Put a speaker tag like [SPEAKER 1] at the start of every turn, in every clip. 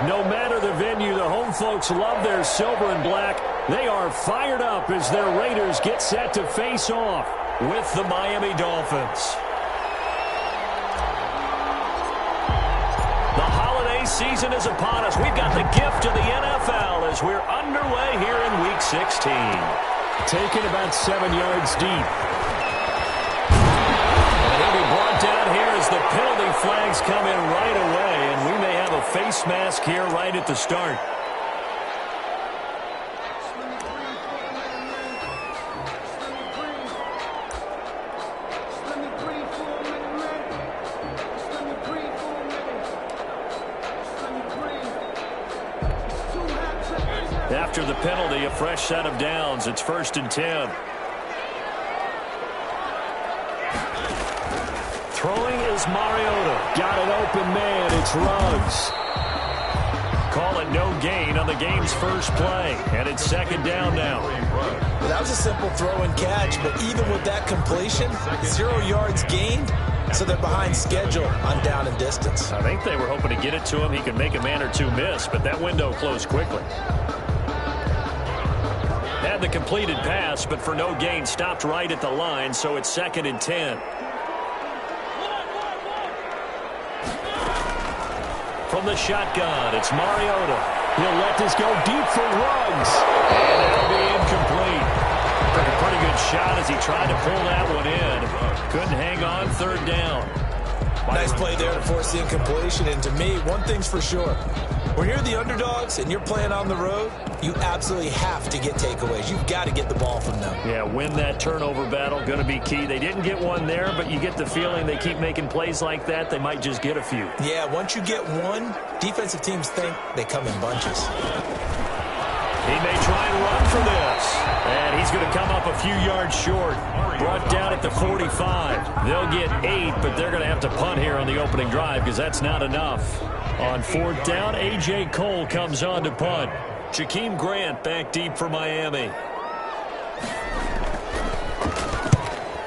[SPEAKER 1] No matter the venue, the home folks love their silver and black. They are fired up as their Raiders get set to face off with the Miami Dolphins. The holiday season is upon us. We've got the gift of the NFL as we're underway here in Week 16.
[SPEAKER 2] Taken about 7 yards deep.
[SPEAKER 1] And he'll be brought down here as the penalty flags come in right away, and we may have a face mask here right at the start. After the penalty, a fresh set of downs. It's 1st and 10. Throwing is Mariota.
[SPEAKER 2] Got an open man. It's Ruggs.
[SPEAKER 1] Call it no gain on the game's first play. And it's 2nd down now.
[SPEAKER 3] Well, that was a simple throw and catch, but even with that completion, 0 yards gained, so they're behind schedule on down and distance.
[SPEAKER 1] I think they were hoping to get it to him. He could make a man or two miss, but that window closed quickly. Had the completed pass, but for no gain, stopped right at the line, so it's 2nd and 10. From the shotgun, it's Mariota.
[SPEAKER 2] He'll let this go deep for Ruggs.
[SPEAKER 1] And it'll be incomplete. Took a pretty good shot as he tried to pull that one in. Couldn't hang on, 3rd down.
[SPEAKER 3] Nice play there to force the incompletion, and to me, one thing's for sure. When you're the underdogs and you're playing on the road, you absolutely have to get takeaways. You've got to get the ball from them.
[SPEAKER 1] Yeah, win that turnover battle, going to be key. They didn't get one there, but you get the feeling they keep making plays like that, they might just get a few.
[SPEAKER 3] Yeah, once you get one, defensive teams think they come in bunches.
[SPEAKER 1] He may try and run for this. And he's going to come up a few yards short. Brought down at the 45. They'll get 8, but they're going to have to punt here on the opening drive because that's not enough. On 4th down, A.J. Cole comes on to punt. Jakeem Grant back deep for Miami.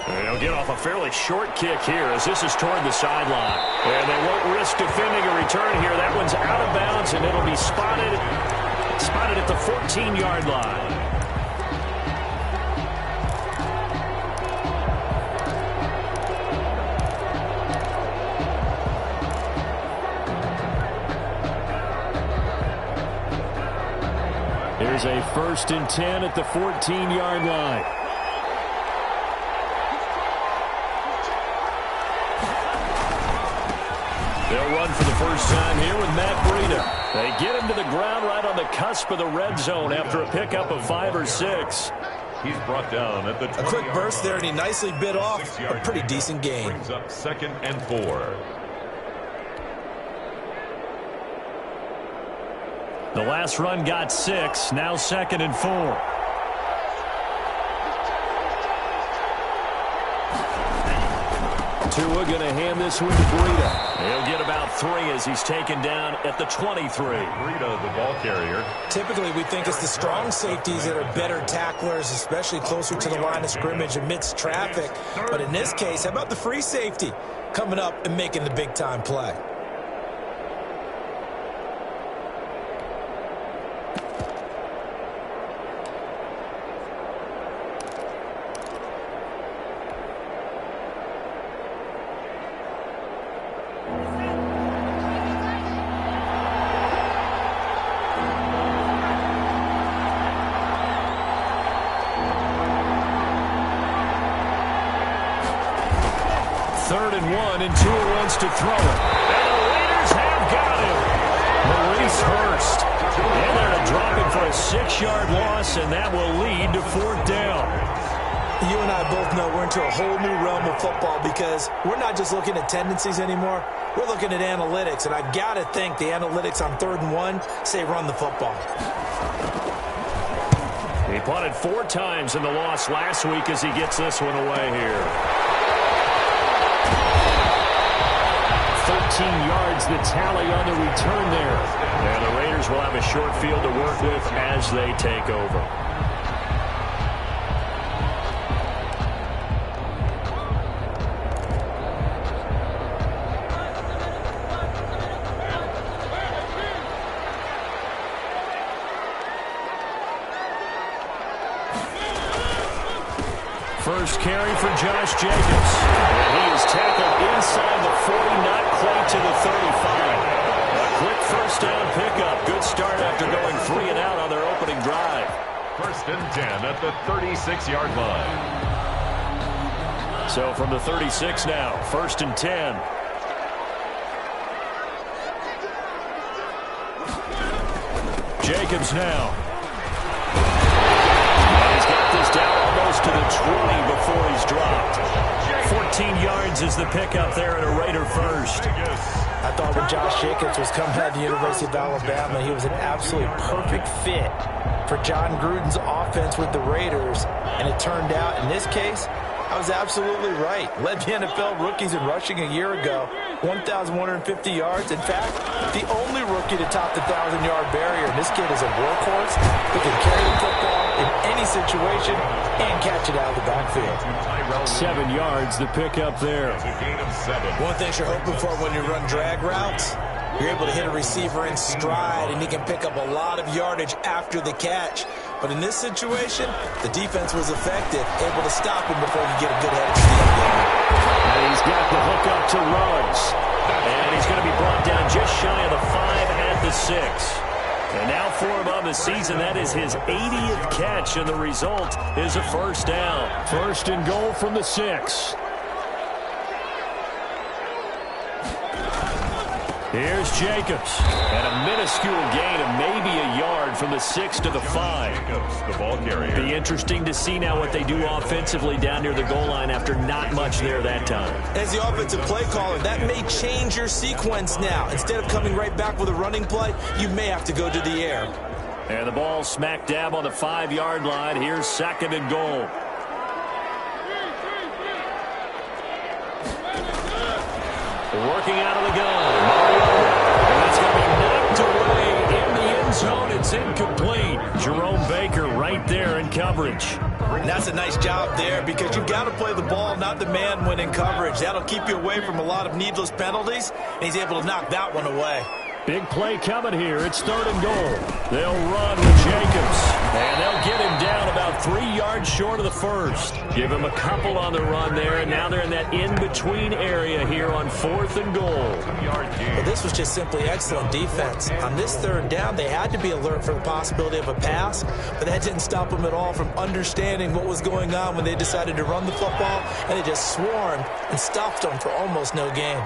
[SPEAKER 1] And he'll get off a fairly short kick here as this is toward the sideline. And they won't risk defending a return here. That one's out of bounds, and it'll be spotted at the 14-yard line.
[SPEAKER 2] Here's a 1st and 10 at the 14-yard line.
[SPEAKER 1] They'll run for the first time here with Matt Breida. They get him to the ground right on the cusp of the red zone after a pickup of 5 or 6.
[SPEAKER 4] He's brought down at the 20.
[SPEAKER 3] A quick burst there, and he nicely bit off a pretty decent gain.
[SPEAKER 4] Brings up 2nd and 4.
[SPEAKER 1] The last run got 6, now 2nd and 4.
[SPEAKER 2] Tua going to hand this one to Breida.
[SPEAKER 1] He'll get about 3 as he's taken down at the 23.
[SPEAKER 4] Breida, the ball carrier.
[SPEAKER 3] Typically, we think it's the strong safeties that are better tacklers, especially closer to the line of scrimmage amidst traffic. But in this case, how about the free safety coming up and making the big-time play?
[SPEAKER 1] And Tua wants to throw it. And the Raiders have got him. Maurice Hurst. And they're to drop him for a 6-yard loss, and that will lead to 4th down.
[SPEAKER 3] You and I both know we're into a whole new realm of football because we're not just looking at tendencies anymore. We're looking at analytics, and I've got to think the analytics on 3rd and 1 say run the football.
[SPEAKER 1] He punted 4 times in the loss last week as he gets this one away here. 13 yards the tally on the return there. And the Raiders will have a short field to work with as they take over. First carry for Josh Jacobs. And he is tackled inside the 40, not quite to the 35. A quick first down pickup. Good start after going 3 and out on their opening drive.
[SPEAKER 4] First and 10 at the 36-yard line.
[SPEAKER 1] So from the 36 now, first and 10. Jacobs now. And he's got this down almost to the 20 before he's dropped. 14 yards is the pickup there at a Raider first.
[SPEAKER 3] I thought when Josh Jacobs was coming out of the University of Alabama, he was an absolutely perfect fit for John Gruden's offense with the Raiders. And it turned out, in this case, I was absolutely right. Led the NFL rookies in rushing a year ago, 1,150 yards. In fact, the only rookie to top the 1,000-yard barrier. And this kid is a workhorse who can carry the football in any situation and catch it out of the backfield.
[SPEAKER 2] 7 yards, the pickup there.
[SPEAKER 4] Gain of 7.
[SPEAKER 3] One thing you're hoping for when you run drag routes, you're able to hit a receiver in stride, and he can pick up a lot of yardage after the catch. But in this situation, the defense was effective, able to stop him before you get a good head of steam going.
[SPEAKER 1] And he's got the hook up to Ruggs. And he's going to be brought down just shy of the 5 at the 6. And now for him on the season, that is his 80th catch, and the result is a first down.
[SPEAKER 2] First and goal from the 6.
[SPEAKER 1] Here's Jacobs. And a minuscule gain of maybe a yard from the 6 to the 5.
[SPEAKER 4] Jacobs, the ball carrier.
[SPEAKER 1] Be interesting to see now what they do offensively down near the goal line after not much there that time.
[SPEAKER 3] As the offensive play caller, that may change your sequence now. Instead of coming right back with a running play, you may have to go to the air.
[SPEAKER 1] And the ball smack dab on the 5-yard line. Here's second and goal. Working out of the gun. And it's going to be knocked away in the end zone. It's incomplete. Jerome Baker right there in coverage.
[SPEAKER 3] And that's a nice job there because you've got to play the ball, not the man when in coverage. That'll keep you away from a lot of needless penalties, and he's able to knock that one away.
[SPEAKER 2] Big play coming here. It's third and goal.
[SPEAKER 1] They'll run with Jacobs. And they'll get him down about 3 yards short of the first. Give him a couple on the run there, and now they're in that in-between area here on fourth and goal.
[SPEAKER 3] But this was just simply excellent defense. On this third down, they had to be alert for the possibility of a pass, but that didn't stop them at all from understanding what was going on when they decided to run the football, and they just swarmed and stopped them for almost no gain.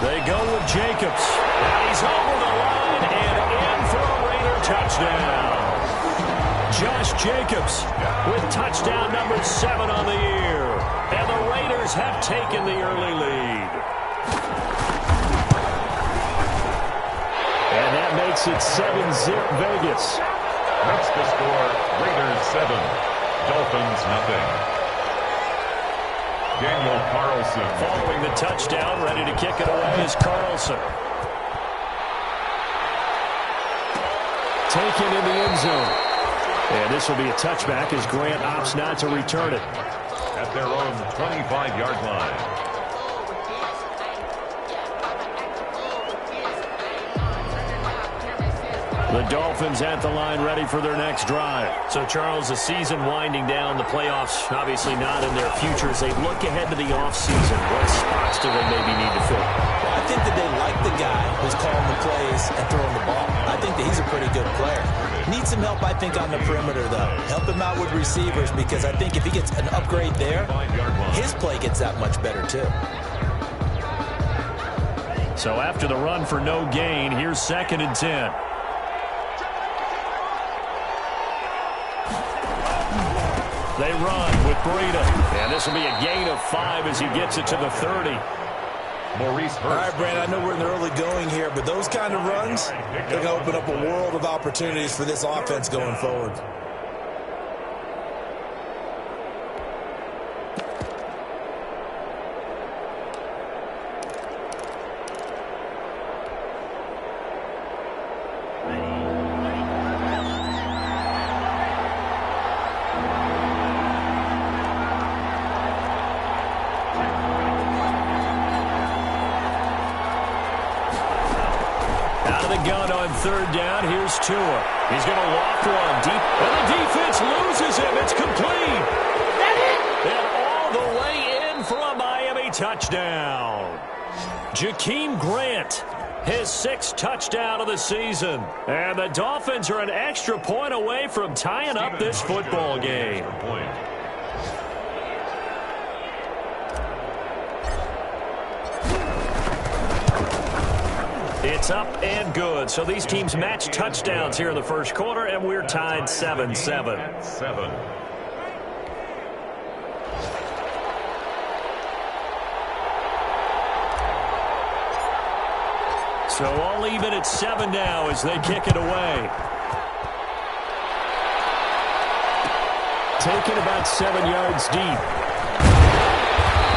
[SPEAKER 1] They go with Jacobs. And he's over the line and in for a Raider touchdown. Josh Jacobs with touchdown number 7 on the year. And the Raiders have taken the early lead.
[SPEAKER 2] And that makes it 7-zip Vegas.
[SPEAKER 4] That's the score. Raiders 7. Dolphins nothing. Daniel Carlson.
[SPEAKER 1] Following the touchdown, ready to kick it away is Carlson.
[SPEAKER 2] Taken in the end zone. And this will be a touchback as Grant opts not to return it.
[SPEAKER 4] At their own 25-yard line.
[SPEAKER 1] The Dolphins at the line ready for their next drive. So, Charles, the season winding down, the playoffs obviously not in their future. As they look ahead to the offseason, what spots do they maybe need to fill?
[SPEAKER 3] Well, I think that they like the guy who's calling the plays and throwing the ball. I think that he's a pretty good player. Needs some help, I think, on the perimeter, though. Help him out with receivers because I think if he gets an upgrade there, his play gets that much better, too.
[SPEAKER 1] So after the run for no gain, here's second and 10. They run with Breida. And this will be a gain of 5 as he gets it to the 30.
[SPEAKER 4] Maurice Hurst.
[SPEAKER 3] All right, Brandon, I know we're in the early going here, but those kind of runs, they're going to open up a world of opportunities for this offense going forward.
[SPEAKER 1] Out of the gun on third down. Here's Tua. He's going to walk one deep. And the defense loses him. It's complete. And all the way in for a Miami touchdown. Jakeem Grant, his 6th touchdown of the season. And the Dolphins are an extra point away from tying up this football game. It's up and good. So these teams match touchdowns here in the first quarter, and we're tied 7-7. So all even at 7 now as they kick it away. Taken about 7 yards deep.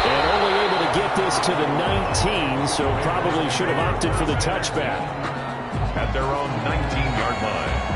[SPEAKER 1] And only able to get this to the 19, so probably should have opted for the touchback.
[SPEAKER 4] At their own 19-yard line.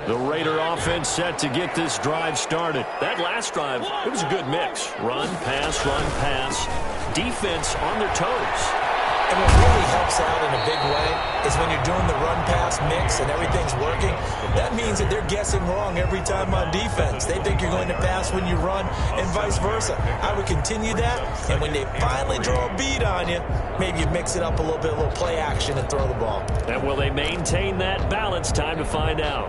[SPEAKER 1] The Raider offense set to get this drive started. That last drive, it was a good mix. Run, pass, defense on their toes.
[SPEAKER 3] And what really helps out in a big way is when you're doing the run-pass mix and everything's working, that means that they're guessing wrong every time on defense. They think you're going to pass when you run and vice versa. I would continue that, and when they finally draw a beat on you, maybe you mix it up a little bit, a little play action and throw the ball.
[SPEAKER 1] And will they maintain that balance? Time to find out.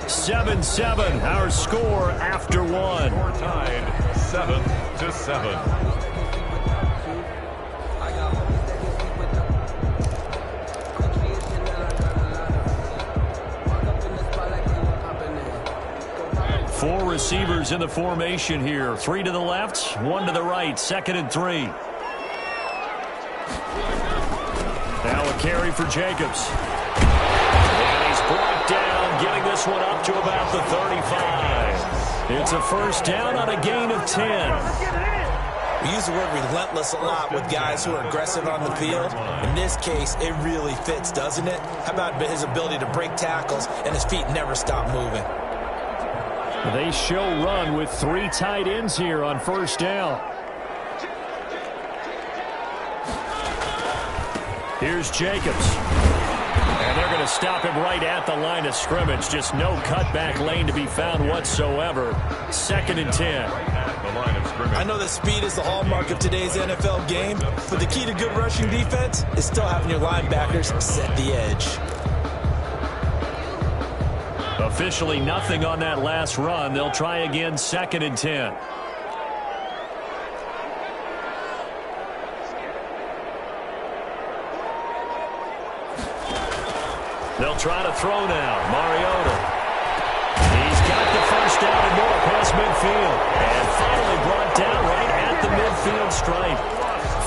[SPEAKER 1] 7-7, our score after one.
[SPEAKER 4] We're tied 7-7.
[SPEAKER 1] Four receivers in the formation here. 3 to the left, 1 to the right. 2nd and 3. Now a carry for Jacobs. And he's brought down, getting this one up to about the 35. It's a first down on a gain of 10.
[SPEAKER 3] We use the word relentless a lot with guys who are aggressive on the field. In this case, it really fits, doesn't it? How about his ability to break tackles and his feet never stop moving?
[SPEAKER 1] They show run with 3 tight ends here on first down. Here's Jacobs. And they're going to stop him right at the line of scrimmage. Just no cutback lane to be found whatsoever. 2nd and 10.
[SPEAKER 3] I know that speed is the hallmark of today's NFL game, but the key to good rushing defense is still having your linebackers set the edge.
[SPEAKER 1] Officially nothing on that last run. They'll try again, 2nd and 10. They'll try to throw now. Mariota. He's got the first down and more past midfield. And finally brought down right at the midfield stripe.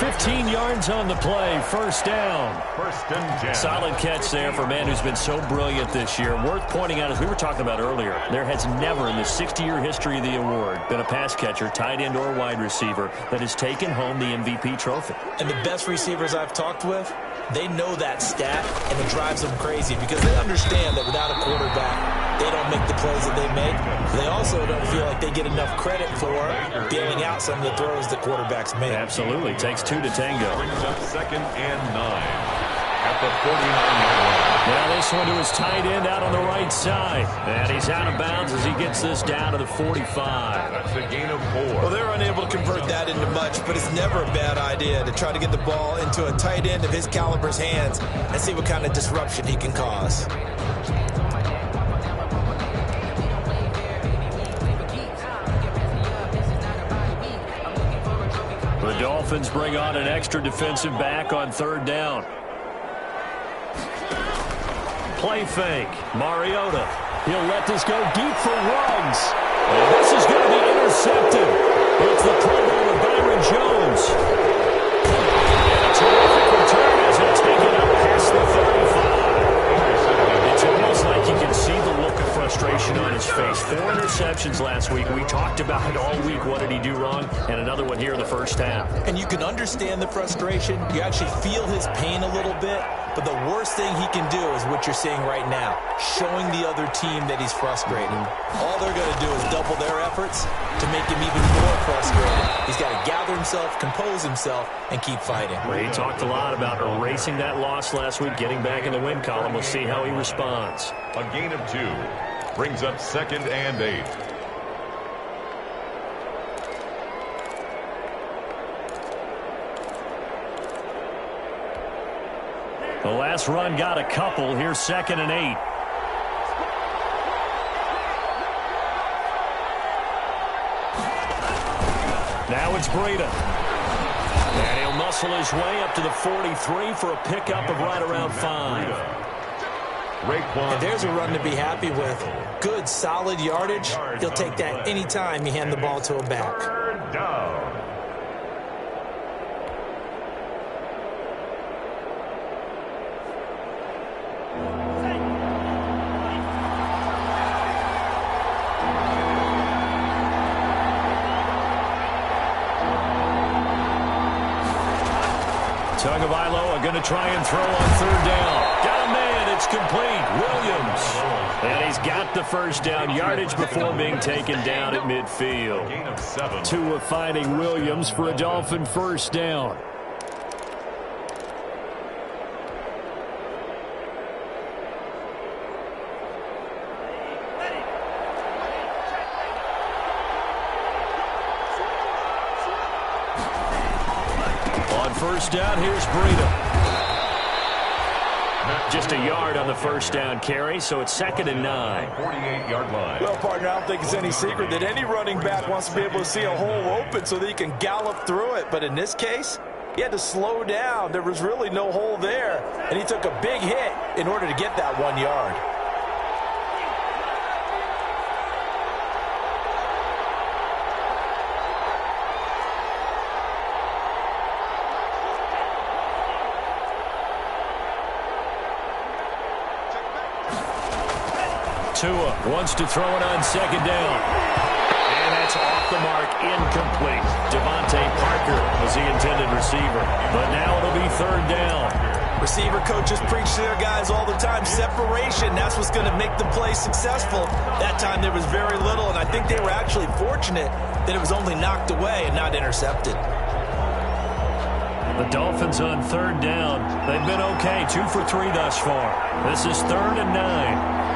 [SPEAKER 1] 15 yards on the play. First down.
[SPEAKER 4] First and 10.
[SPEAKER 1] Solid catch there for a man who's been so brilliant this year. Worth pointing out, as we were talking about earlier, there has never in the 60-year history of the award been a pass catcher, tight end or wide receiver that has taken home the MVP trophy.
[SPEAKER 3] And the best receivers I've talked with, they know that stat, and it drives them crazy because they understand that without a quarterback, they don't make the plays that they make. They also don't feel like they get enough credit for bailing out some of the throws that quarterbacks make.
[SPEAKER 1] Absolutely. Takes 2 to tango.
[SPEAKER 4] Brings up 2nd and 9. at the 49-yard line.
[SPEAKER 1] Now this one to his tight end out on the right side. And he's out of bounds as he gets this down to the 45.
[SPEAKER 4] That's a gain of 4.
[SPEAKER 3] Well, they're unable to convert that into much, but it's never a bad idea to try to get the ball into a tight end of his caliber's hands and see what kind of disruption he can cause.
[SPEAKER 1] The Dolphins bring on an extra defensive back on third down. Play fake. Mariota. He'll let this go deep for Ruggs. And this is going to be intercepted. It's the Pro Bowler Byron Jones. And a terrific return as he'll take it up past the 35. It's almost like you can see the look of frustration on his face. 4 interceptions last week. We talked about it all week. What did he do wrong? And another one here in the first half.
[SPEAKER 3] And you can understand the frustration. You actually feel his pain a little bit. But the worst thing he can do is what you're seeing right now, showing the other team that he's frustrated. All they're going to do is double their efforts to make him even more frustrated. He's got to gather himself, compose himself, and keep fighting.
[SPEAKER 1] Well, he talked a lot about erasing that loss last week, getting back in the win column. We'll see how he responds.
[SPEAKER 4] A gain of 2 brings up 2nd and 8.
[SPEAKER 1] The last run got a couple. Here's 2nd and 8. Now it's Breida. And he'll muscle his way up to the 43 for a pickup of right around 5.
[SPEAKER 3] And there's a run to be happy with. Good, solid yardage. He'll take that anytime you hand the ball to a back.
[SPEAKER 4] Third down.
[SPEAKER 1] Tagovailoa going to try and throw on third down. Got a man. It's complete. Williams. And he's got the first down yardage before being taken down at midfield.
[SPEAKER 4] Gain of 7.
[SPEAKER 1] Tua finding Williams for a Dolphin first down. First down, here's Breida. Just a yard on the first down carry, so it's 2nd and 9.
[SPEAKER 4] 48-yard line.
[SPEAKER 3] Well, partner, I don't think it's any secret that any running back wants to be able to see a hole open so that he can gallop through it. But in this case, he had to slow down. There was really no hole there, and he took a big hit in order to get that 1 yard.
[SPEAKER 1] Tua wants to throw it on 2nd down. And that's off the mark, incomplete. Devontae Parker was the intended receiver. But now it'll be 3rd down.
[SPEAKER 3] Receiver coaches preach to their guys all the time. Separation, that's what's going to make the play successful. That time there was very little, and I think they were actually fortunate that it was only knocked away and not intercepted.
[SPEAKER 1] The Dolphins on 3rd down. They've been okay, 2 for 3 thus far. This is 3rd and 9.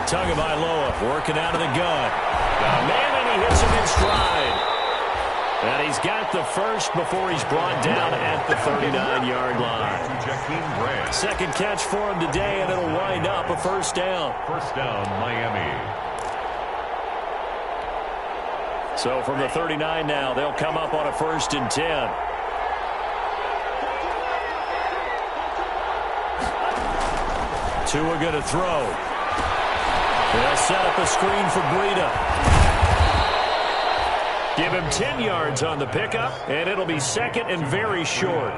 [SPEAKER 1] Tagovailoa working out of the gun. Man, and he hits him in stride. And he's got the first before he's brought down at the 39-yard line. Second catch for him today, and it'll wind up a first down.
[SPEAKER 4] First down, Miami.
[SPEAKER 1] So from the 39 now, they'll come up on a 1st and 10. Tua going to throw. They'll set up a screen for Breida. Give him 10 yards on the pickup, and it'll be 2nd and very short.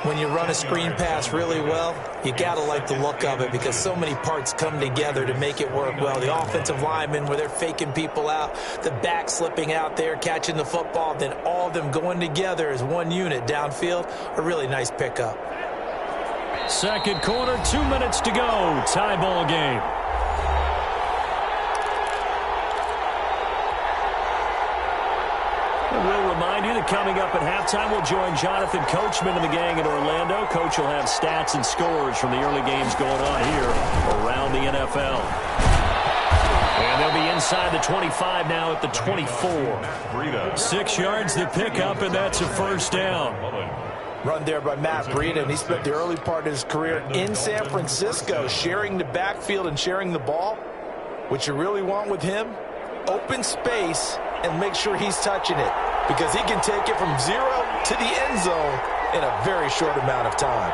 [SPEAKER 3] When you run a screen pass really well, you got to like the look of it because so many parts come together to make it work well. The offensive linemen, where they're faking people out, the back slipping out there, catching the football, then all of them going together as one unit downfield, a really nice pickup.
[SPEAKER 1] Second quarter, 2 minutes to go. Tie ball game. And we'll remind you that coming up at halftime, we'll join Jonathan Coachman and the gang in Orlando. Coach will have stats and scores from the early games going on here around the NFL. And they'll be inside the 25 now at the 24. 6 yards to pick up, and that's a first down.
[SPEAKER 3] Run there by Matt Breida, and he spent the early part of his career in San Francisco sharing the backfield and sharing the ball. What you really want with him, open space and make sure he's touching it, because he can take it from 0 to the end zone in a very short amount of time.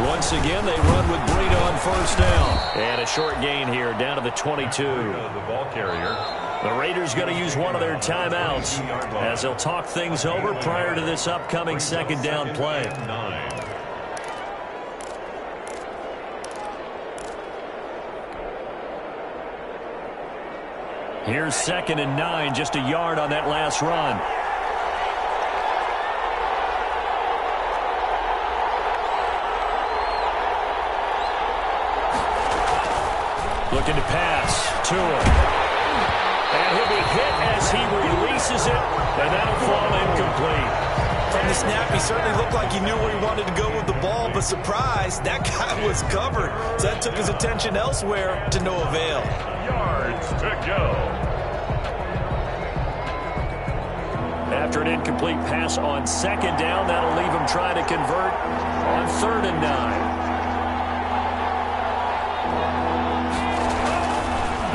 [SPEAKER 1] Once again, they run with Breida on first down. And a short gain here down to the 22.
[SPEAKER 4] The ball carrier.
[SPEAKER 1] The Raiders going to use one of their timeouts as they'll talk things over prior to this upcoming second down play. Here's 2nd and 9, just a yard on that last run. Looking to pass to him. And he'll be hit as he releases it, and that'll fall incomplete.
[SPEAKER 3] From the snap, he certainly looked like he knew where he wanted to go with the ball, but surprise, that guy was covered. So that took his attention elsewhere to no avail.
[SPEAKER 4] Yards to go.
[SPEAKER 1] After an incomplete pass on 2nd down, that'll leave him trying to convert on 3rd and 9.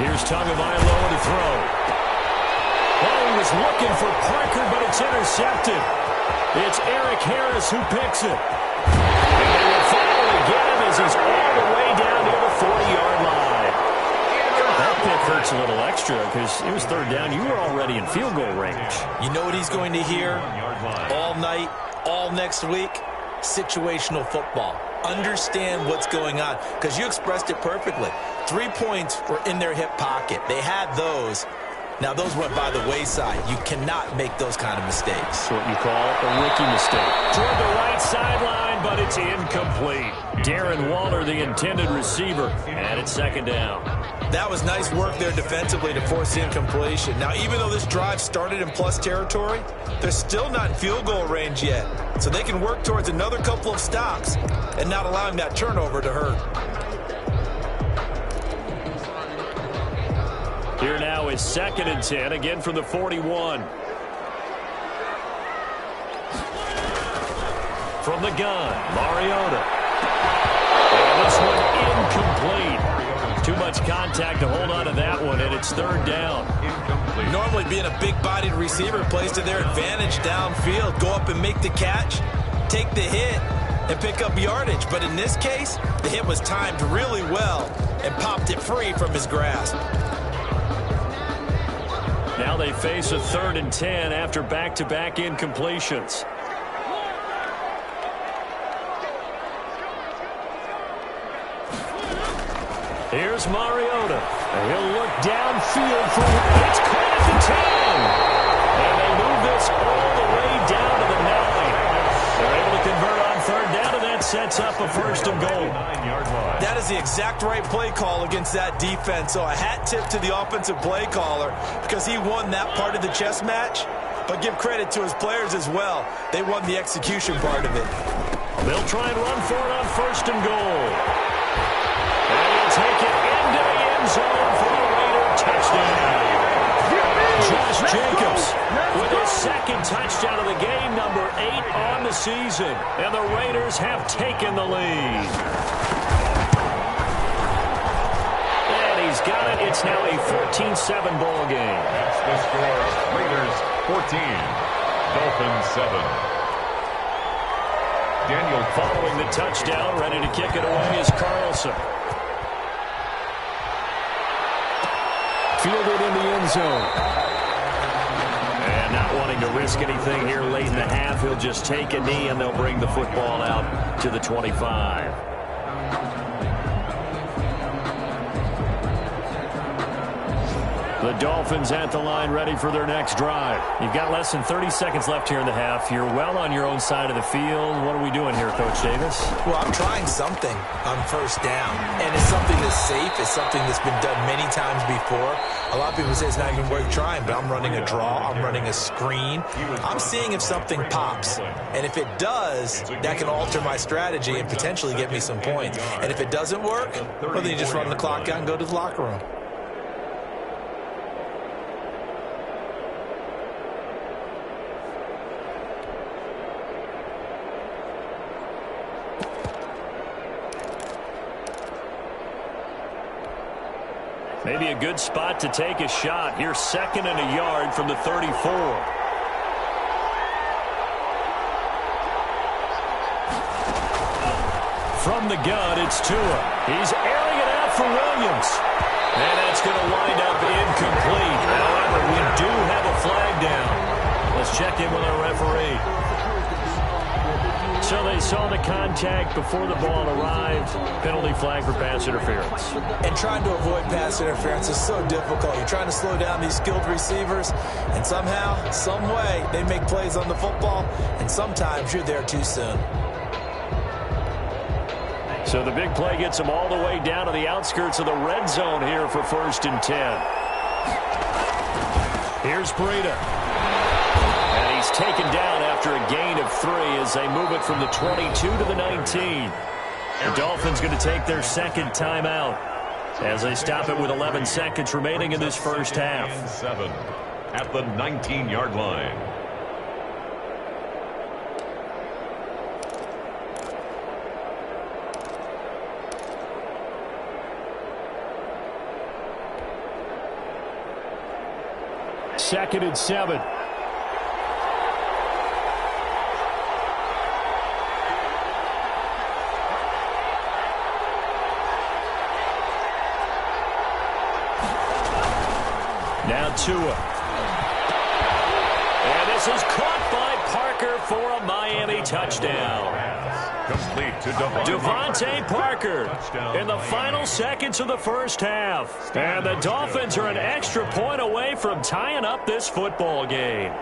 [SPEAKER 1] Here's Tagovailoa to throw. Oh, he was looking for Parker, but it's intercepted. It's Eric Harris who picks it. And they will finally get him as he's all the way down near the 40-yard line. That pick hurts a little extra because it was 3rd down. You were already in field goal range.
[SPEAKER 3] You know what he's going to hear all night, all next week? Situational football. Understand what's going on, because you expressed it perfectly. 3 points were in their hip pocket. They had those. Now, those went by the wayside. You cannot make those kind of mistakes.
[SPEAKER 1] That's what you call a rookie mistake. Toward the right sideline, but it's incomplete. Darren Waller, the intended receiver, and it's 2nd down.
[SPEAKER 3] That was nice work there defensively to force the incompletion. Now, even though this drive started in plus territory, they're still not in field goal range yet. So they can work towards another couple of stops and not allowing that turnover to hurt.
[SPEAKER 1] Here now is 2nd and 10, again from the 41. From the gun, Mariota. And this one incomplete. Too much contact to hold on to that one, and it's 3rd down.
[SPEAKER 3] Normally being a big-bodied receiver plays to their advantage downfield. Go up and make the catch, take the hit, and pick up yardage. But in this case, the hit was timed really well and popped it free from his grasp.
[SPEAKER 1] Now they face a 3rd and 10 after back-to-back incompletions. Here's Mariota. And he'll look downfield for it's caught at the 10. And they move this all the way down to the 9. They're able to convert on 3rd down, and that sets up a 1st and goal.
[SPEAKER 3] That is the exact right play call against that defense. So a hat tip to the offensive play caller, because he won that part of the chess match. But give credit to his players as well. They won the execution part of it.
[SPEAKER 1] They'll try and run for it on 1st and goal. And he'll take it into the end zone for the Raider touchdown. Josh Jacobs with his 2nd touchdown of the game, number 8 on the season. And the Raiders have taken the lead. And he's got it. It's now a 14-7 ball game.
[SPEAKER 4] That's the score. Raiders 14, Dolphins 7. Daniel
[SPEAKER 1] following the touchdown, ready to kick it away is Carlson. Fielded in the end zone. And not wanting to risk anything here late in the half, he'll just take a knee and they'll bring the football out to the 25. The Dolphins at the line ready for their next drive. You've got less than 30 seconds left here in the half. You're well on your own side of the field. What are we doing here, Coach Davis?
[SPEAKER 3] Well, I'm trying something on first down, and it's something that's safe. It's something that's been done many times before. A lot of people say it's not even worth trying, but I'm running a draw. I'm running a screen. I'm seeing if something pops, and if it does, that can alter my strategy and potentially get me some points. And if it doesn't work, well, then you just run the clock out and go to the locker room.
[SPEAKER 1] Maybe a good spot to take a shot. Here's 2nd and a yard from the 34. From the gun, it's Tua. He's airing it out for Williams. And that's going to wind up incomplete. However, we do have a flag down. Let's check in with our referee. So they saw the contact before the ball arrived. Penalty flag for pass interference.
[SPEAKER 3] And trying to avoid pass interference is so difficult. You're trying to slow down these skilled receivers, and somehow, some way, they make plays on the football, and sometimes you're there too soon.
[SPEAKER 1] So the big play gets them all the way down to the outskirts of the red zone here for 1st and 10. Here's Breida. And he's taken down after a gain of 3 as they move it from the 22 to the 19. The Dolphins going to take their 2nd timeout as they stop it with 11 seconds remaining in this first half.
[SPEAKER 4] 7 at the 19-yard line.
[SPEAKER 1] Second and 7. Now Tua. And this is caught by Parker for a Miami touchdown.
[SPEAKER 4] Complete to
[SPEAKER 1] Devontae Parker in the final seconds of the first half. And the Dolphins are an extra point away from tying up this football game.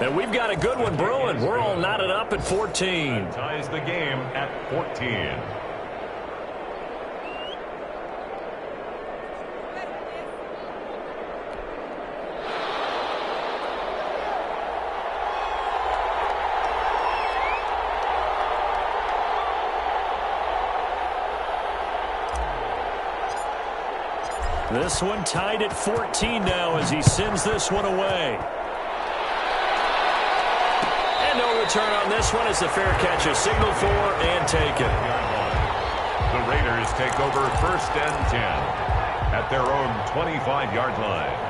[SPEAKER 1] And we've got a good one brewing. We're all knotted up at 14.
[SPEAKER 4] Ties the game at 14.
[SPEAKER 1] This one tied at 14 now as he sends this one away. And no return on this one as the fair catch is signaled for and taken.
[SPEAKER 4] The Raiders take over 1st and 10 at their own 25-yard line.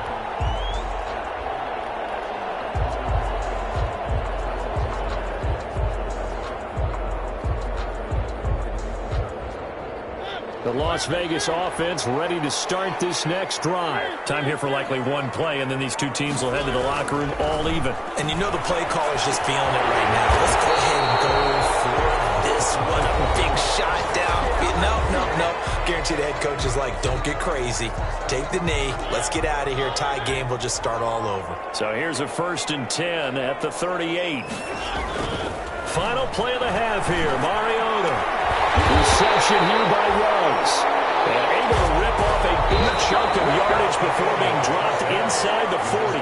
[SPEAKER 1] The Las Vegas offense ready to start this next drive. Time here for likely one play, and then these two teams will head to the locker room all even.
[SPEAKER 3] And you know the play caller's just feeling it right now. Let's go ahead and go for this one. A big shot down. No. Guarantee the head coach is like, don't get crazy. Take the knee. Let's get out of here. Tie game. We'll just start all over.
[SPEAKER 1] So here's a 1st and 10 at the 38. Final play of the half here. Mariota. Reception here by Ruggs. And able to rip off a big chunk of yardage before being dropped inside the 40.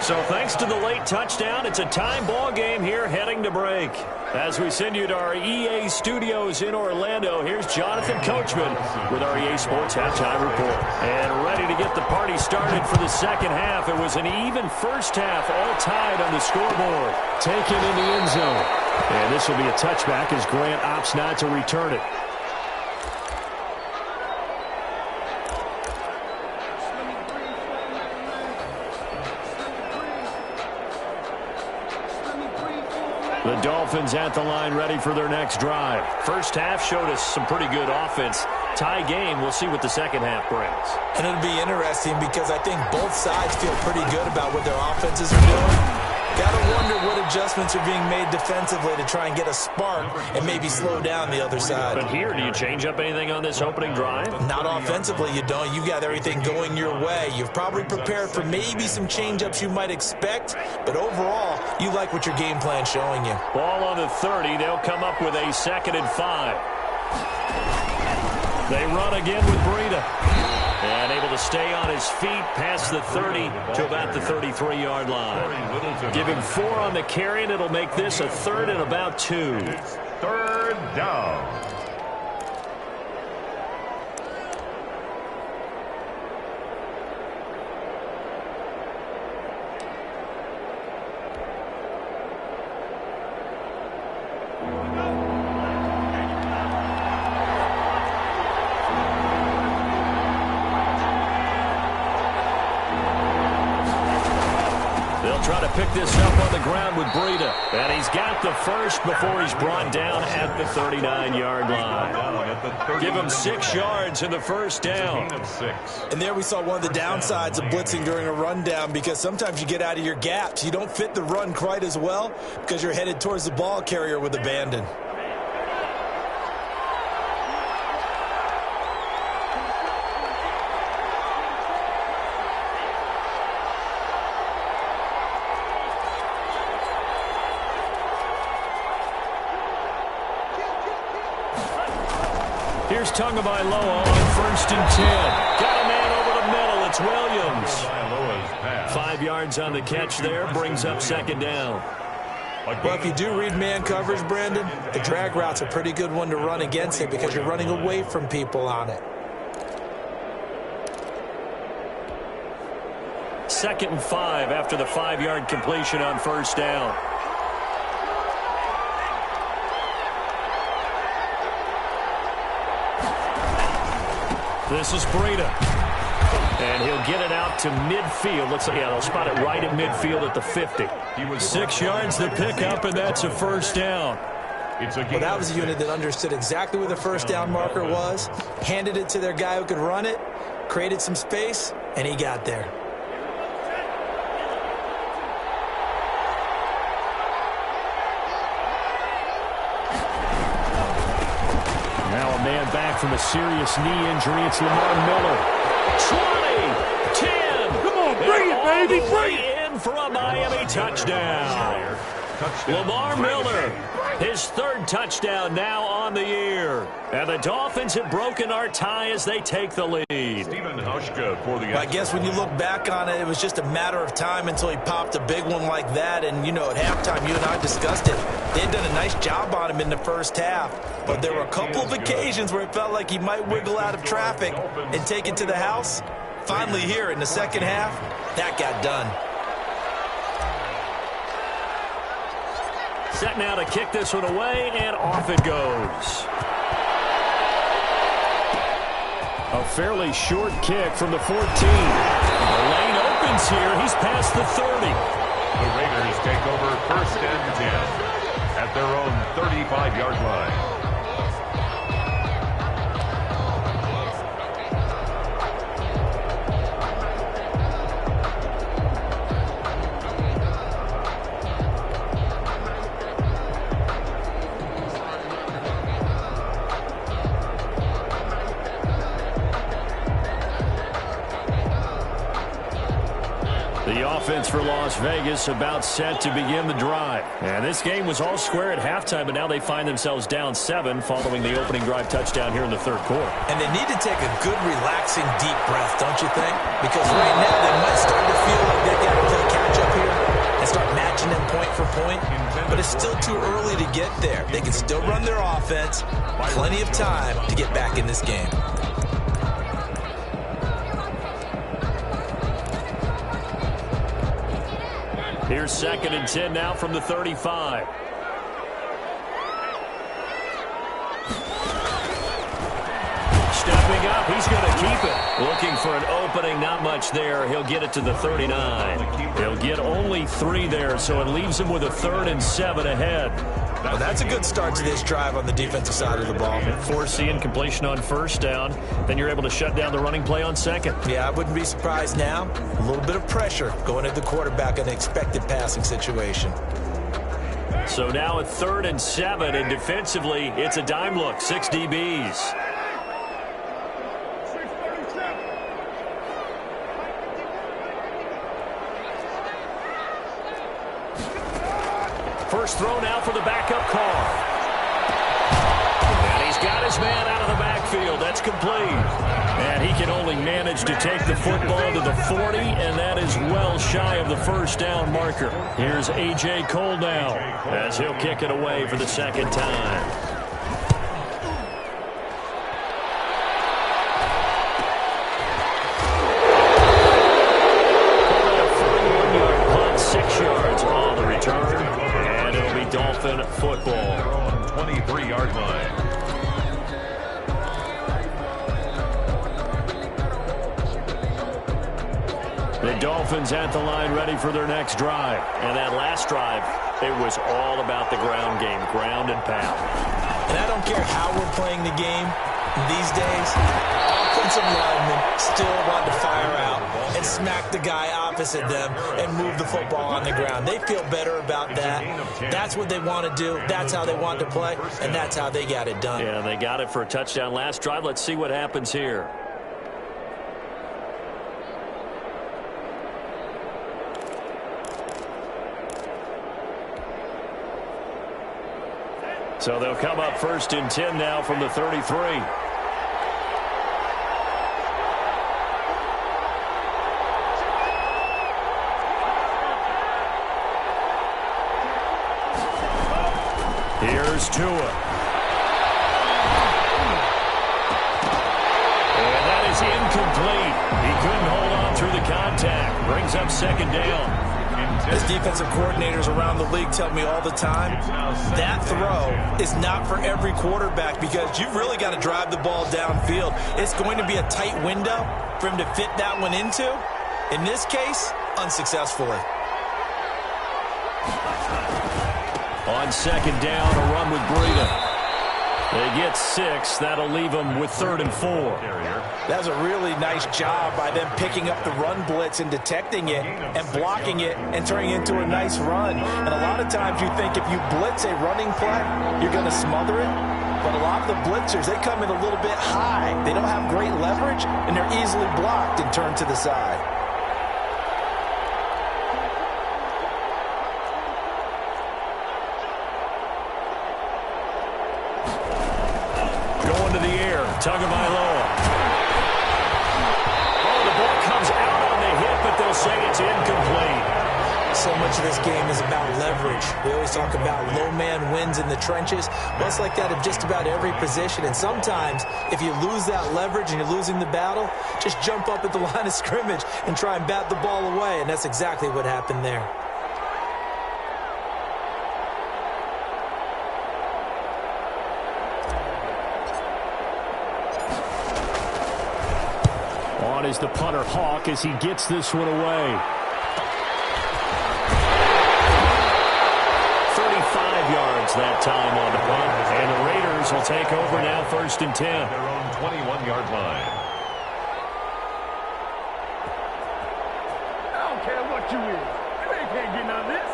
[SPEAKER 1] So thanks to the late touchdown, it's a time ball game here heading to break. As we send you to our EA studios in Orlando, here's Jonathan Coachman with our EA Sports Halftime Report. And ready to get the party started for the second half. It was an even first half, all tied on the scoreboard. Taken in the end zone. And this will be a touchback as Grant opts not to return it. The Dolphins at the line ready for their next drive. First half showed us some pretty good offense. Tie game, we'll see what the second half brings.
[SPEAKER 3] And it'll be interesting because I think both sides feel pretty good about what their offenses are doing. Gotta wonder what adjustments are being made defensively to try and get a spark and maybe slow down the other side.
[SPEAKER 1] But here, do you change up anything on this opening drive?
[SPEAKER 3] Not offensively, you don't. You've got everything going your way. You've probably prepared for maybe some change-ups you might expect, but overall, you like what your game plan's showing you.
[SPEAKER 1] Ball on the 30. They'll come up with a 2nd and 5. They run again with Breida. And able to stay on his feet past the 30 to about the 33-yard line. Give him 4 on the carry, and it'll make this a 3rd and about 2.
[SPEAKER 4] 3rd down.
[SPEAKER 1] Try to pick this up on the ground with Breida. And he's got the first before he's brought down at the 39-yard line. Give him 6 yards in the first down.
[SPEAKER 3] And there we saw one of the downsides of blitzing during a rundown, because sometimes you get out of your gaps. You don't fit the run quite as well because you're headed towards the ball carrier with abandon.
[SPEAKER 1] Here's Tagovailoa on 1st and 10. Got a man over the middle. It's Williams. 5 yards on the catch there. Brings up 2nd down.
[SPEAKER 3] Well, if you do read man coverage, Brandon, the drag route's a pretty good one to run against it because you're running away from people on it.
[SPEAKER 1] 2nd and 5 after the 5-yard completion on 1st down. This is Breida. And he'll get it out to midfield. Looks like, yeah, they'll spot it right at midfield at the 50. 6 yards the pickup, and that's a 1st down.
[SPEAKER 3] Well, that was a unit that understood exactly where the 1st down marker was, handed it to their guy who could run it, created some space, and he got there.
[SPEAKER 1] Back from a serious knee injury, it's Lamar Miller. 20, 10.
[SPEAKER 2] Come on, bring it, baby, bring it.
[SPEAKER 1] In for a Miami touchdown. Lamar Miller, his 3rd touchdown now on the year. And the Dolphins have broken our tie as they take the lead.
[SPEAKER 3] I guess when you look back on it, it was just a matter of time until he popped a big one like that. And, you know, at halftime, you and I discussed it. They had done a nice job on him in the first half. But there were a couple of occasions where it felt like he might wiggle out of traffic and take it to the house. Finally here in the second half, that got done.
[SPEAKER 1] Set now to kick this one away, and off it goes. A fairly short kick from the 14. The lane opens here. He's past the 30.
[SPEAKER 4] The Raiders take over 1st and 10 at their own 35-yard line.
[SPEAKER 1] Offense for Las Vegas about set to begin the drive. And this game was all square at halftime, but now they find themselves down 7 following the opening drive touchdown here in the 3rd quarter.
[SPEAKER 3] And they need to take a good, relaxing, deep breath, don't you think? Because right now they might start to feel like they got to play catch-up here and start matching them point for point. But it's still too early to get there. They can still run their offense. Plenty of time to get back in this game.
[SPEAKER 1] Here's 2nd and 10 now from the 35. Stepping up, he's going to keep it. Looking for an opening, not much there. He'll get it to the 39. He'll get only 3 there, so it leaves him with a 3rd and 7 ahead.
[SPEAKER 3] Well, that's a good start to this drive on the defensive side of the ball.
[SPEAKER 1] Forcing completion on first down. Then you're able to shut down the running play on second.
[SPEAKER 3] Yeah, I wouldn't be surprised now. A little bit of pressure going at the quarterback in an expected passing situation.
[SPEAKER 1] So now at 3rd and 7, and defensively, it's a dime look, 6 DBs. First throw now for the backup car. And he's got his man out of the backfield. That's complete. And he can only manage to take the football to the 40, and that is well shy of the first down marker. Here's A.J. Cole now as he'll kick it away for the second time. Dolphin football.
[SPEAKER 4] 23-yard line.
[SPEAKER 1] The Dolphins at the line ready for their next drive. And that last drive, it was all about the ground game, ground and pound.
[SPEAKER 3] And I don't care how we're playing the game these days, offensive linemen still want to fire out and smack the guy opposite them and move the football on the ground. They feel better about that. That's what they want to do. That's how they want to play, and that's how they got it done.
[SPEAKER 1] Yeah, they got it for a touchdown last drive. Let's see what happens here. So they'll come up 1st and 10 now from the 33. Here's Tua. And that is incomplete. He couldn't hold on through the contact. Brings up 2nd down.
[SPEAKER 3] As defensive coordinators around the league tell me all the time, that throw is not for every quarterback because you've really got to drive the ball downfield. It's going to be a tight window for him to fit that one into. In this case, unsuccessfully.
[SPEAKER 1] On 2nd down, a run with Breida. They get 6. That'll leave them with 3rd and 4.
[SPEAKER 3] That's a really nice job by them picking up the run blitz and detecting it and blocking it and turning it into a nice run. And a lot of times you think if you blitz a running play, you're going to smother it. But a lot of the blitzers, they come in a little bit high. They don't have great leverage, and they're easily blocked and turned to the side.
[SPEAKER 1] Going to the air, Tagovailoa. Oh, the ball comes out on the hit, but they'll say it's incomplete.
[SPEAKER 3] So much of this game is about leverage. We always talk about low man wins in the trenches. Well, it's like that of just about every position. And sometimes, if you lose that leverage and you're losing the battle, just jump up at the line of scrimmage and try and bat the ball away. And that's exactly what happened there.
[SPEAKER 1] On is the punter Hawk as he gets this one away. 35 yards that time on the punt. And the Raiders will take over now 1st and 10.
[SPEAKER 4] Their own 21-yard line.
[SPEAKER 5] I don't care what you is. You ain't can't get none of this.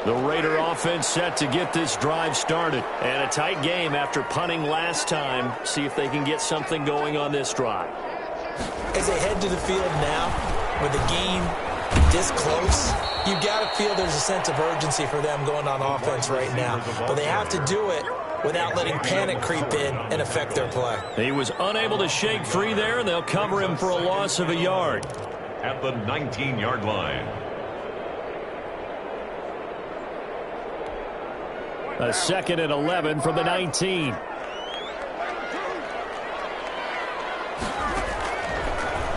[SPEAKER 1] The Raider offense set to get this drive started. And a tight game after punting last time. See if they can get something going on this drive.
[SPEAKER 3] As they head to the field now, with the game this close, you got to feel there's a sense of urgency for them going on offense right now. But they have to do it without letting panic creep in and affect their play.
[SPEAKER 1] He was unable to shake free there, and they'll cover him for a loss of a yard.
[SPEAKER 4] At the 19-yard line.
[SPEAKER 1] A 2nd and 11 from the 19.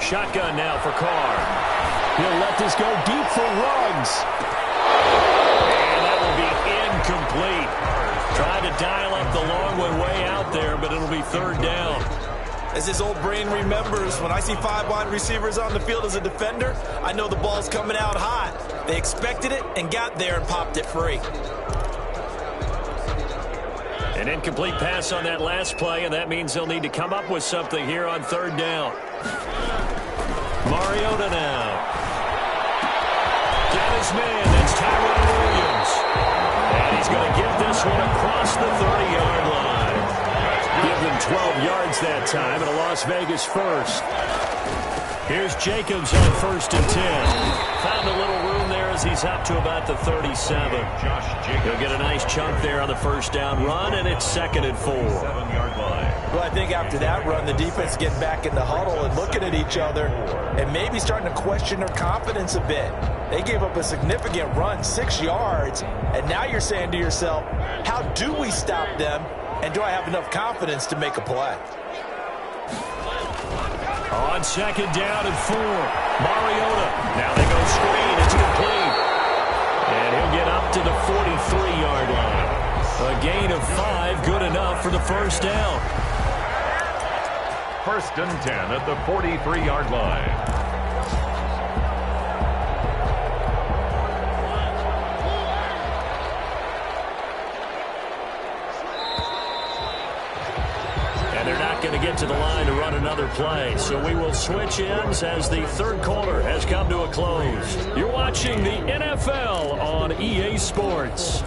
[SPEAKER 1] Shotgun now for Carr. He'll let this go deep for Ruggs. And that will be incomplete. Tried to dial up the long one way out there, but it'll be 3rd down.
[SPEAKER 3] As his old brain remembers, when I see 5 wide receivers on the field as a defender, I know the ball's coming out hot. They expected it and got there and popped it free.
[SPEAKER 1] An incomplete pass on that last play, and that means they'll need to come up with something here on 3rd down. Mariota now. Got his man. That's Tyrone Williams. And he's going to get this one across the 30-yard line. Give them 12 yards that time, and a Las Vegas first. Here's Jacobs on 1st and 10. Found a little room there as he's up to about the 37. He'll get a nice chunk there on the 1st down run, and it's 2nd and 4.
[SPEAKER 4] 7-yard line.
[SPEAKER 3] Well, I think after that run, the defense getting back in the huddle and looking at each other and maybe starting to question their confidence a bit. They gave up a significant run, 6 yards, and now you're saying to yourself, how do we stop them, and do I have enough confidence to make a play?
[SPEAKER 1] On 2nd down and 4, Mariota. Now they go screen. It's complete. And he'll get up to the 43-yard line. A gain of 5, good enough for the 1st down.
[SPEAKER 4] 1st and 10 at the 43-yard line.
[SPEAKER 1] Going to get to the line to run another play. So we will switch ends as the 3rd quarter has come to a close. You're watching the NFL on EA Sports.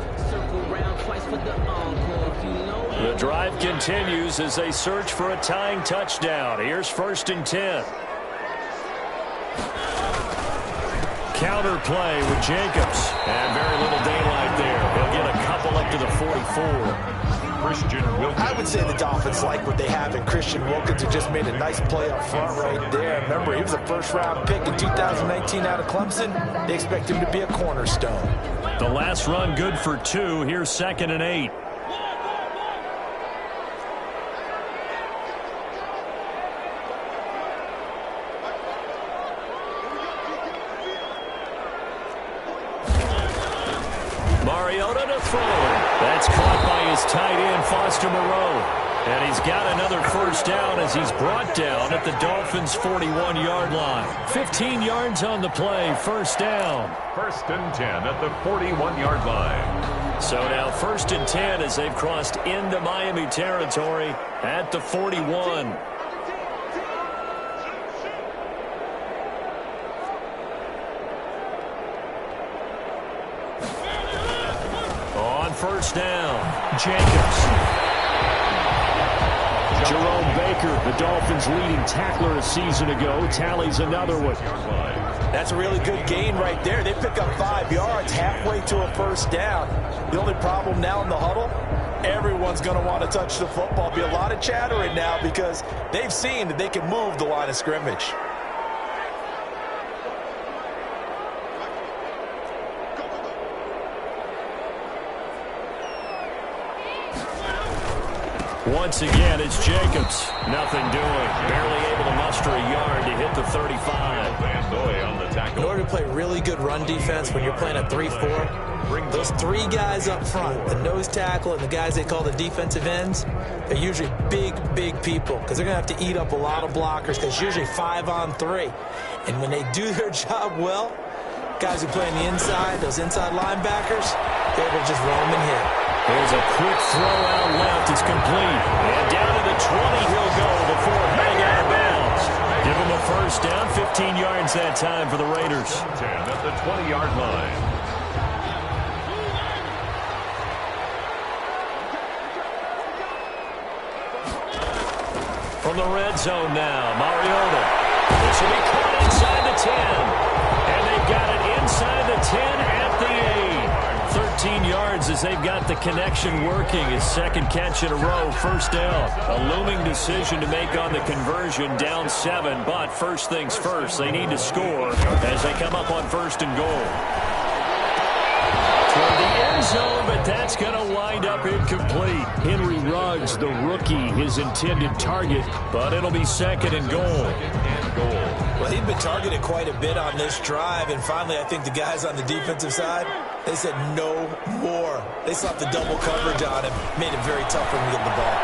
[SPEAKER 1] The drive continues as they search for a tying touchdown. Here's 1st and 10. Counter play with Jacobs. And very little daylight there. He'll get a couple up to the 44.
[SPEAKER 3] I would say the Dolphins like what they have in Christian Wilkins, who just made a nice play up front right there. Remember, he was a 1st-round pick in 2019 out of Clemson. They expect him to be a cornerstone.
[SPEAKER 1] The last run good for 2. Here's 2nd and 8. Mariota to throw. That's caught by his tight end, Foster Moreau. And he's got another 1st down as he's brought down at the Dolphins' 41-yard line. 15 yards on the play, 1st down.
[SPEAKER 4] 1st and 10 at the 41-yard line.
[SPEAKER 1] So now 1st and 10 as they've crossed into Miami territory at the 41. On 1st down, Jacobs. Jerome Baker, the Dolphins' leading tackler a season ago, tallies another one.
[SPEAKER 3] That's a really good gain right there. They pick up 5 yards halfway to a 1st down. The only problem now in the huddle, everyone's going to want to touch the football. Be a lot of chattering now because they've seen that they can move the line of scrimmage.
[SPEAKER 1] Once again, it's Jacobs. Nothing doing. Barely able to muster a yard to hit the 35.
[SPEAKER 3] In order to play really good run defense when you're playing a 3-4, those 3 guys up front, the nose tackle and the guys they call the defensive ends, they're usually big, big people because they're going to have to eat up a lot of blockers because it's usually 5-on-3. And when they do their job well, guys who play on the inside, those inside linebackers, they're able to just roam and hit.
[SPEAKER 1] There's a quick throw out left. It's complete. And down to the 20 he'll go before heading out of bounds. Give him a 1st down, 15 yards that time for the Raiders.
[SPEAKER 4] 10 at the 20-yard line.
[SPEAKER 1] From the red zone now, Mariota. This will be caught inside the 10. And they've got it inside the 10 at the 8. 13 yards as they've got the connection working. His 2nd catch in a row, 1st down. A looming decision to make on the conversion, down 7. But first things first, they need to score as they come up on 1st and goal. Toward the end zone, but that's going to wind up incomplete. Henry Ruggs, the rookie, his intended target, but it'll be 2nd and goal.
[SPEAKER 3] Well, he'd been targeted quite a bit on this drive, and finally I think the guys on the defensive side, they said no more. They slapped the double coverage on him, made it very tough for him to get the ball.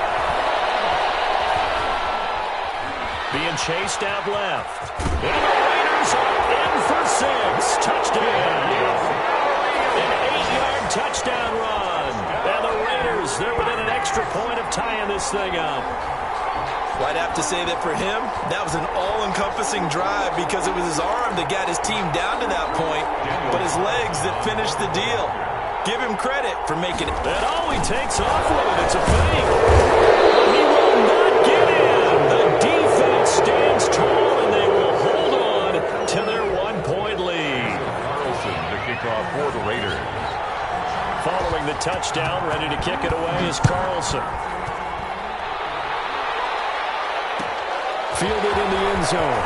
[SPEAKER 1] being chased out left. And the Raiders are in for 6. Touchdown. An 8-yard touchdown run. And the Raiders, they're within an extra point of tying this thing up.
[SPEAKER 3] Well, I'd have to say that for him, that was an all-encompassing drive because it was his arm that got his team down to that point, but his legs that finished the deal. Give him credit for making it.
[SPEAKER 1] And all he takes off with it, it's a fake. He will not get in. The defense stands tall, and they will hold on to their 1-point lead.
[SPEAKER 4] Carlson, the kickoff for the Raiders.
[SPEAKER 1] Following the touchdown, ready to kick it away is Carlson. Fielded in the end zone.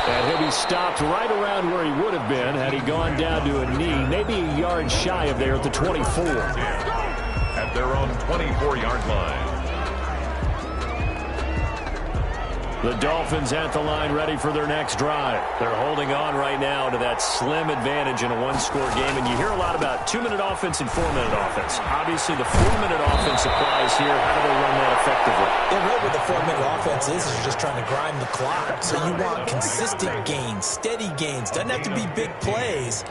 [SPEAKER 1] And he'll be stopped right around where he would have been had he gone down to a knee, maybe a yard shy of there at the 24.
[SPEAKER 4] At their own 24-yard line.
[SPEAKER 1] The Dolphins at the line ready for their next drive. They're holding on right now to that slim advantage in a one-score game. And you hear a lot about 2-minute offense and 4-minute offense. Obviously, the 4-minute offense applies here. How do they run that effectively?
[SPEAKER 3] Yeah, really what the 4-minute offense is you're just trying to grind the clock. So you want consistent gains, steady gains. Doesn't have to be big plays,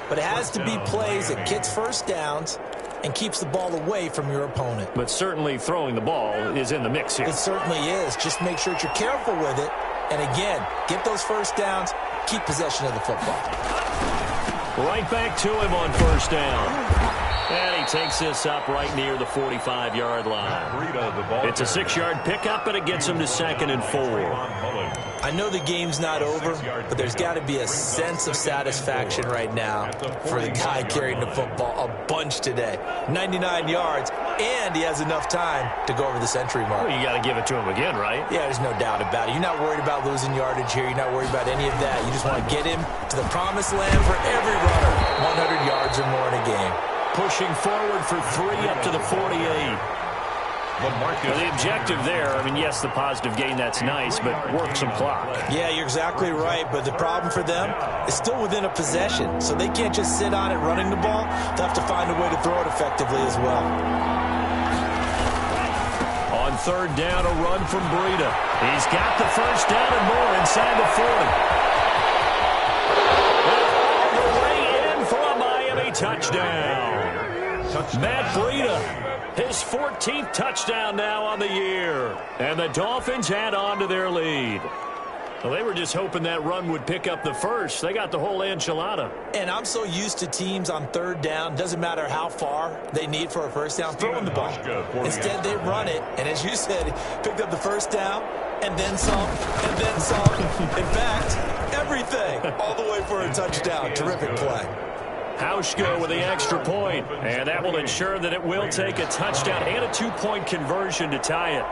[SPEAKER 3] but it has to be plays that gets first downs and keeps the ball away from your opponent.
[SPEAKER 1] But certainly throwing the ball is in the mix here.
[SPEAKER 3] It certainly is. Just make sure that you're careful with it. And again, get those first downs, keep possession of the football.
[SPEAKER 1] Right back to him on first down. And he takes this up right near the 45-yard line. It's a 6-yard pickup, but it gets him to 2nd and 4.
[SPEAKER 3] I know the game's not over, but there's got to be a sense of satisfaction right now for the guy carrying the football a bunch today. 99 yards, and he has enough time to go over the century mark.
[SPEAKER 1] Well, you got to give it to him again, right?
[SPEAKER 3] Yeah, there's no doubt about it. You're not worried about losing yardage here. You're not worried about any of that. You just want to get him to the promised land for every runner. 100 yards or more in a game.
[SPEAKER 1] Pushing forward for 3 up to the 48. Well, the objective there, I mean, yes, the positive gain, that's nice, but work some clock.
[SPEAKER 3] Yeah, you're exactly right, but the problem for them is still within a possession, so they can't just sit on it running the ball. They'll have to find a way to throw it effectively as well.
[SPEAKER 1] On 3rd down, a run from Breida. He's got the first down and more inside the 40. All the way in for a Miami touchdown. Matt Breida, his 14th touchdown now on the year. And the Dolphins add on to their lead. Well, they were just hoping that run would pick up the first. They got the whole enchilada.
[SPEAKER 3] And I'm so used to teams on 3rd down, doesn't matter how far they need for a first down, throwing the ball. Instead, they run it, and as you said, picked up the first down, and then some, and then some. In fact, everything, all the way for a touchdown. Terrific play.
[SPEAKER 1] Hauschka with the extra point, and that will ensure that it will take a touchdown and a 2-point conversion to tie it.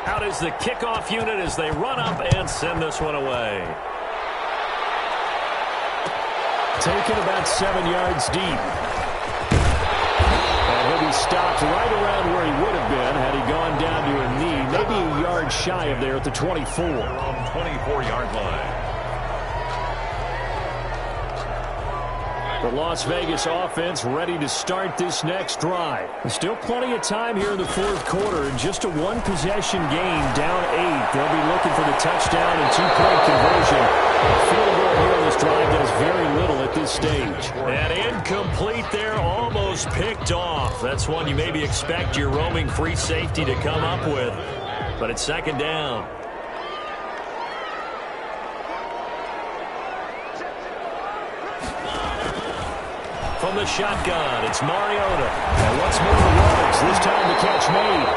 [SPEAKER 1] Out is the kickoff unit as they run up and send this one away. Taken about 7 yards deep. And he'll be stopped right around where he would have been had he gone down to a knee, maybe a yard shy of there at the 24.
[SPEAKER 4] On 24-yard line.
[SPEAKER 1] The Las Vegas offense ready to start this next drive. Still plenty of time here in the 4th quarter. Just a 1-possession game, down 8. They'll be looking for the touchdown and 2-point conversion. A field goal here in this drive does very little at this stage. And incomplete there, almost picked off. That's one you maybe expect your roaming free safety to come up with. But it's 2nd down. From the shotgun, it's Mariota. And once more the Rams, this time the catch made.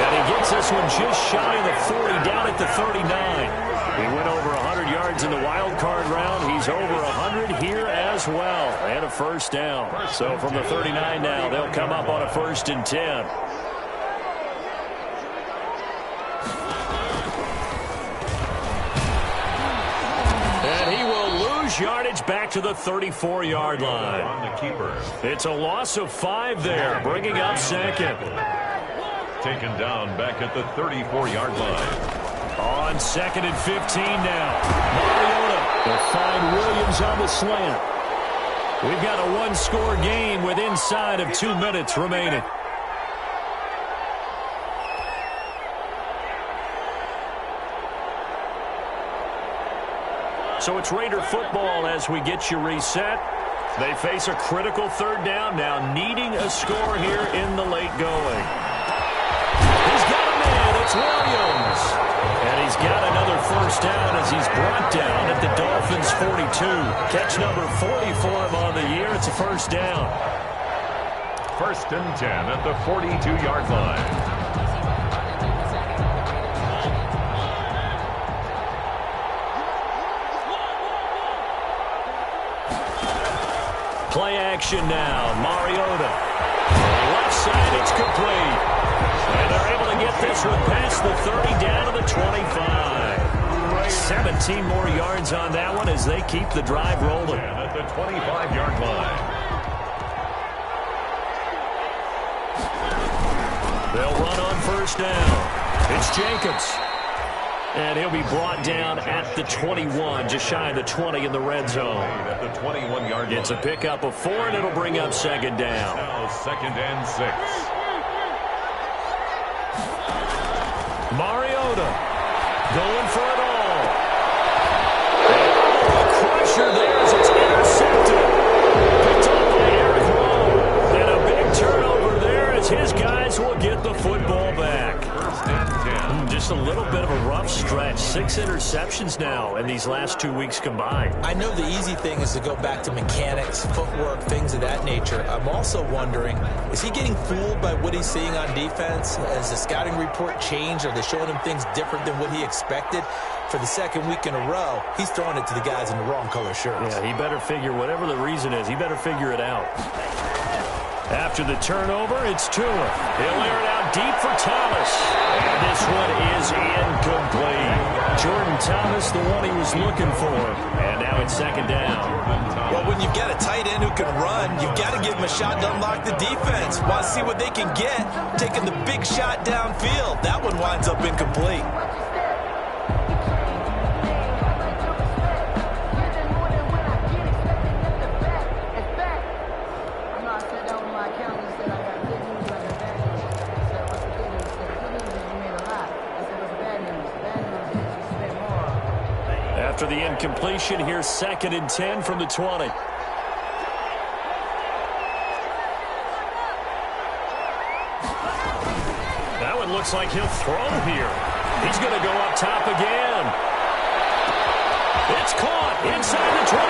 [SPEAKER 1] And he gets this one just shy of the 40, down at the 39. He went over 100 yards in the wild card round. He's over 100 here as well. And a first down. So from the 39 now, they'll come up on a 1st and 10. Yardage back to the 34-yard line.
[SPEAKER 4] On the keeper.
[SPEAKER 1] It's a loss of 5 there, bringing up 2nd.
[SPEAKER 4] Taken down back at the 34-yard line.
[SPEAKER 1] On 2nd and 15 now. Mariota will find Williams on the slant. We've got a 1-score game with inside of 2 minutes remaining. So it's Raider football as we get you reset. They face a critical third down now, needing a score here in the late going. He's got a man. It's Williams. And he's got another first down as he's brought down at the Dolphins' 42. Catch number 40 for him on the year. It's a first down.
[SPEAKER 4] 1st and 10 at the 42-yard line.
[SPEAKER 1] Play action now. Mariota. Left side, it's complete. And they're able to get this one past the 30 down to the 25. 17 more yards on that one as they keep the drive rolling.
[SPEAKER 4] At the 25-yard line.
[SPEAKER 1] They'll run on first down. It's Jacobs. And he'll be brought down at the 21, just shy of the 20 in the red zone.
[SPEAKER 4] At the 21-yard line.
[SPEAKER 1] It's a pickup of 4, and it'll bring up second down.
[SPEAKER 4] Now 2nd and 6.
[SPEAKER 1] Mariota going for it all. And a crusher there as it's intercepted. Picked up by Eric Rowe. And a big turnover there as his guys will get the football back.
[SPEAKER 4] 1st and 10.
[SPEAKER 1] Just a little bit of a rough stretch. 6 interceptions now in these last 2 weeks combined.
[SPEAKER 3] I know the easy thing is to go back to mechanics, footwork, things of that nature. I'm also wondering, is he getting fooled by what he's seeing on defense? Has the scouting report changed? Are they showing him things different than what he expected? For the 2nd week in a row, he's throwing it to the guys in the wrong color shirts.
[SPEAKER 1] Yeah, he better figure, whatever the reason is, he better figure it out. After the turnover, it's Tua. He'll air it out deep for Thomas. And this one is incomplete. Jordan Thomas, the one he was looking for. And now it's second down.
[SPEAKER 3] Well, when you've got a tight end who can run, you've got to give him a shot to unlock the defense. Want to see what they can get, taking the big shot downfield. That one winds up incomplete.
[SPEAKER 1] After the incompletion, here's 2nd and 10 from the 20. That one looks like he'll throw here. He's going to go up top again. It's caught inside the 25.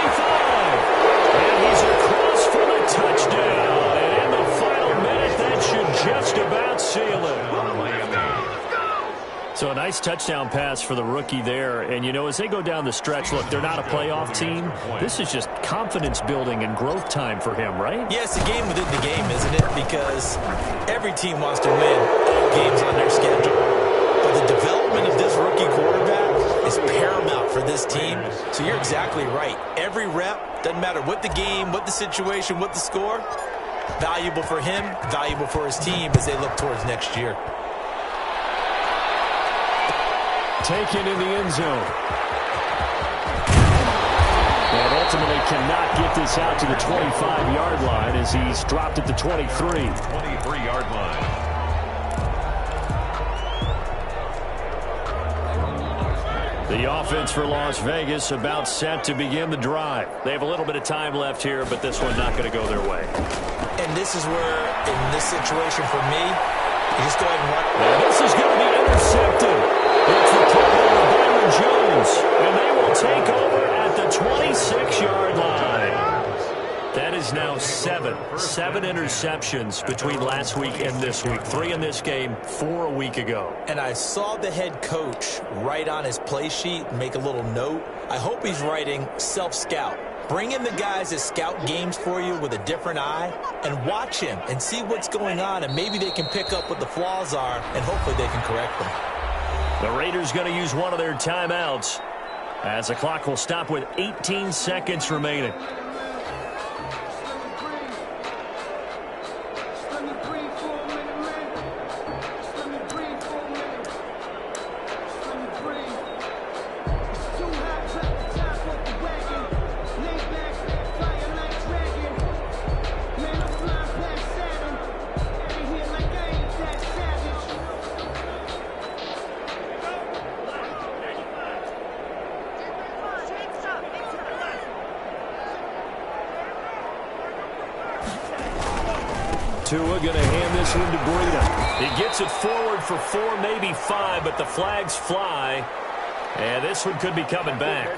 [SPEAKER 1] And he's across for the touchdown. And in the final minute, that should just about seal it. So a nice touchdown pass for the rookie there. And, you know, as they go down the stretch, look, they're not a playoff team. This is just confidence building and growth time for him, right?
[SPEAKER 3] Yeah, it's a game within the game, isn't it? Because every team wants to win all games on their schedule. But the development of this rookie quarterback is paramount for this team. So you're exactly right. Every rep, doesn't matter what the game, what the situation, what the score, valuable for him, valuable for his team as they look towards next year.
[SPEAKER 1] Taken in the end zone. And ultimately cannot get this out to the 25-yard line as he's dropped at the 23.
[SPEAKER 4] 23-yard line.
[SPEAKER 1] The offense for Las Vegas about set to begin the drive. They have a little bit of time left here, but this one's not going to go their way.
[SPEAKER 3] And this is where, in this situation for me, you just go ahead and run.
[SPEAKER 1] And this is going to be intercepted. It's the tackle of Byron Jones, and they will take over at the 26-yard line. That is now 7 interceptions between last week and this week. 3 in this game, 4 a week ago.
[SPEAKER 3] And I saw the head coach write on his play sheet, make a little note. I hope he's writing self-scout. Bring in the guys that scout games for you with a different eye and watch him and see what's going on, and maybe they can pick up what the flaws are, and hopefully they can correct them.
[SPEAKER 1] The Raiders going to use one of their timeouts as the clock will stop with 18 seconds remaining. Tua going to hand this one to Breida. He gets it forward for 4, maybe 5, but the flags fly. And this one could be coming back.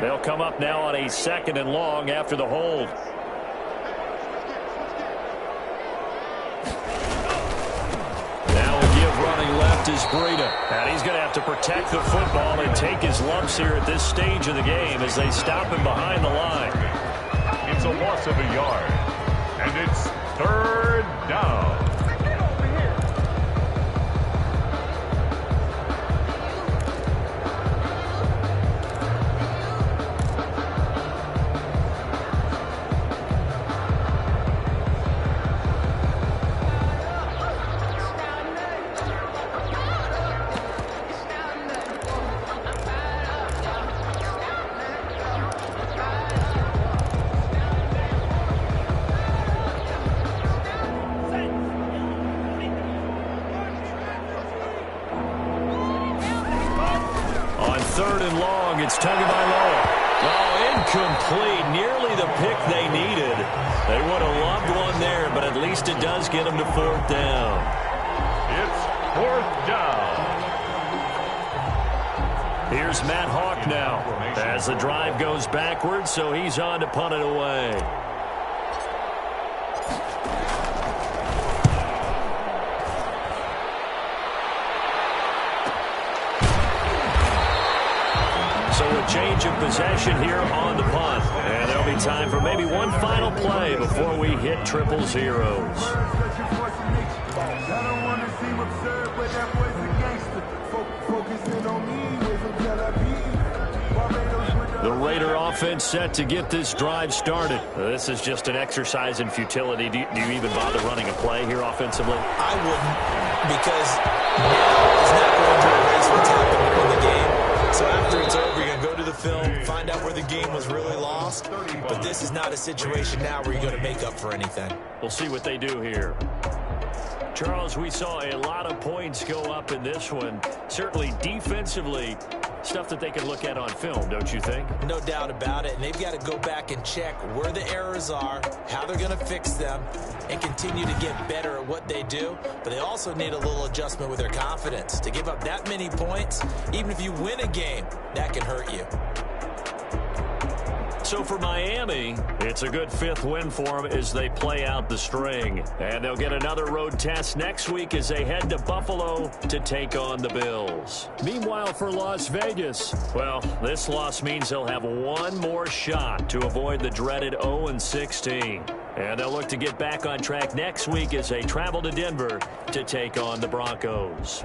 [SPEAKER 1] They'll come up now on a 2nd and long after the hold. Now we'll give running left is Breida. And he's going to have to protect the football and take his lumps here at this stage of the game as they stop him behind the line.
[SPEAKER 4] It's a loss of a yard. And it's 3rd down.
[SPEAKER 1] It's Tagovailoa. Oh, incomplete. Nearly the pick they needed. They would have loved one there, but at least it does get them to 4th down.
[SPEAKER 4] It's 4th down.
[SPEAKER 1] Here's Matt Hawk now as the drive goes backwards, so he's on to punt it away. Change of possession here on the punt. And there'll be time for maybe one final play before we hit triple zeros. The Raider offense set to get this drive started. This is just an exercise in futility. Do you even bother running a play here offensively?
[SPEAKER 3] I wouldn't, because now is not going to erase what's happened in the game. So after it's over, you're going to go to the film, find out where the game was really lost. But this is not a situation now where you're going to make up for anything.
[SPEAKER 1] We'll see what they do here. Charles, we saw a lot of points go up in this one. Certainly defensively, stuff that they can look at on film, don't you think?
[SPEAKER 3] No doubt about it. And they've got to go back and check where the errors are, how they're going to fix them, and continue to get better at what they do. But they also need a little adjustment with their confidence. To give up that many points, even if you win a game, that can hurt you.
[SPEAKER 1] So for Miami, it's a good 5th win for them as they play out the string. And they'll get another road test next week as they head to Buffalo to take on the Bills. Meanwhile, for Las Vegas, well, this loss means they'll have one more shot to avoid the dreaded 0-16. And they'll look to get back on track next week as they travel to Denver to take on the Broncos.